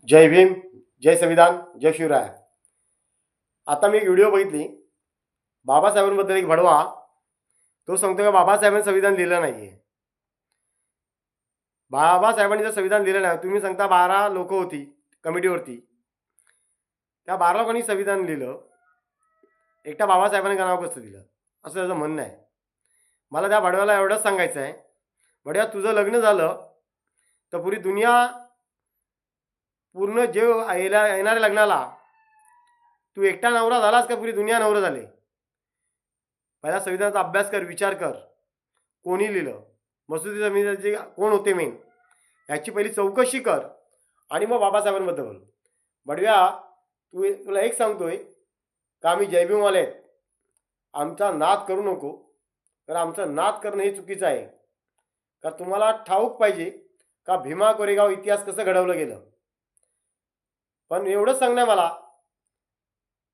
जय भीम, जय संविधान, जय शिवराय. आता मी एक व्हिडिओ बघितली बाबासाहेबांबद्दल. एक भडवा तो सांगतो का बाबासाहेबांनी संविधान लिहिलं नाही आहे. बाबासाहेबांनी जर संविधान लिहिलं नाही, तुम्ही सांगता 12 लोक होती कमिटीवरती, त्या 12 लोकांनी संविधान लिहिलं, एकटा बाबासाहेबांनी का नाव कसं दिलं असं त्याचं म्हणणं आहे. मला त्या भडव्याला एवढंच सांगायचं आहे, भडव्या तुझं लग्न झालं तर पुरी दुनिया, पूर्ण जे येणाऱ्या लग्नाला तू एकटा नवरा झालास का पुरी दुनिया नवरा झाले? पहिला संविधानाचा अभ्यास कर, विचार कर कोणी लिहिलं, मसुदी जमिनीचे कोण होते मेन, याची पहिली चौकशी कर आणि मग बाबासाहेबांबद्दल बोल. बडव्या तुला एक सांगतोय का आम्ही जयभीमवाले आहेत, आमचा नाद करू नको, तर आमचं नाद करणं हे चुकीचं आहे. का तुम्हाला ठाऊक पाहिजे का भीमा कोरेगाव इतिहास कसं घडवलं गेलं. पण एवढंच सांगणं मला,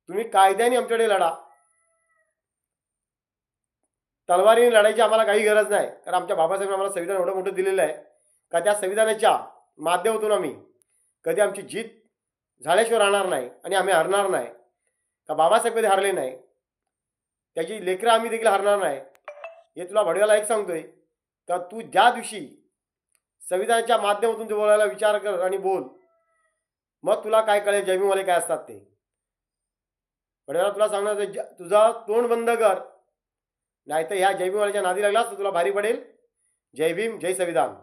तुम्ही कायद्याने आमच्याकडे लढा, तलवारीने लढायची आम्हाला काही गरज नाही. कारण आमच्या बाबासाहेबांनी आम्हाला संविधान एवढं मोठं दिलेलं आहे का त्या संविधानाच्या माध्यमातून आम्ही कधी आमची जीत झाल्याशिवाय राहणार नाही आणि आम्ही हरणार नाही. का बाबासाहेब कधी हरले नाही, त्याची लेकरं आम्ही देखील हरणार नाही. हे तुला भडव्याला एक सांगतोय का तू ज्या दिवशी संविधानाच्या माध्यमातून तू बोलायला विचार कर आणि बोल, मग तुला काय कळेल जयभीमवाले काय असतात ते. भडव्याला तुला सांगणार, तुझा तोंड बंद कर, नाही तर ह्या जयभीमवाल्याच्या नादी लागलास तर तुला भारी पडेल. जय भीम, जय संविधान.